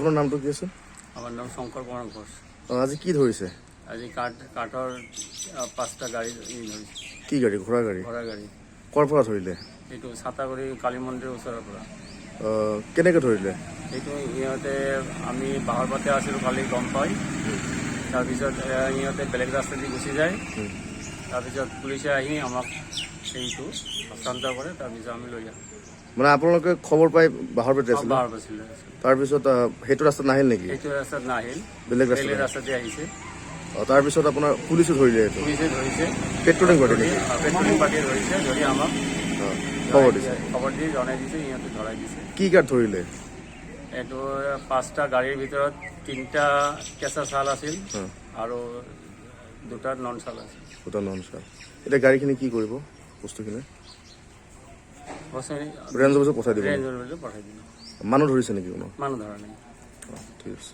আপোনাৰ নামটো কি আছে? আমাৰ নাম শঙ্কৰ কুমাৰ ঘোষ। আজি কি ধৰিছে? আজি কাঠৰ 5টা গাড়ী ধৰিছে। কি গাড়ী? ঘোঁৰা গাড়ী? ঘোঁৰা গাড়ী। ক'ৰ পৰা ধৰিলে? এইটো ছাতাগুৰি কালী মন্দিৰৰ ওচৰৰ পৰা। কেনেকৈ ধৰিলে? এইটো ইহঁতে আমি বাহৰ পাতে আছিলোঁ, কালি গম পাই। তাৰপিছত ইহঁতে বেলেগ ৰাস্তা দি গুচি যায়। তাৰপিছত পুলিচে আহি আমাক সেইটো হস্তান্তৰ কৰে, তাৰপিছত আমি লৈ যাওঁ। মানে আপোনালোকে খবৰ পাই বাহৰ পাতে আছিলে? বাহৰ পাইছিলে। তাৰপিছত সেইটো ৰাস্তাত নাহিল নেকি? সেইটো ৰাস্তাত নাহিল, বেলেগ ৰাস্তাতে আহিছে। তাৰপিছত আপোনাৰ পুলিচে ধৰিলে? পুলিচে ধৰিছে, পেট্ৰলিং পাৰ্টি নেকি? পেট্ৰলিং পাৰ্টিয়ে ধৰিছে, ধৰি আমাক খবৰ দি জনাই দিছে, ইহঁতে ধৰাই দিছে। কি কাঠ ধৰিলে? এইটো 5টা গাড়ীৰ ভিতৰত 3টা কেঁচা চাল আছিল আৰু 2টা নন চাল আছিল। 2টা নন চাল। এতিয়া গাড়ীখিনি কি কৰিব? বস্তুখিনি ৰেঞ্জ অফিচত পঠাই দিব? ৰেঞ্জ অফিচত পঠাই দিব। মানুহ ধৰিছে নেকি কোনো? মানুহ ধৰা নাই। ঠিক আছে।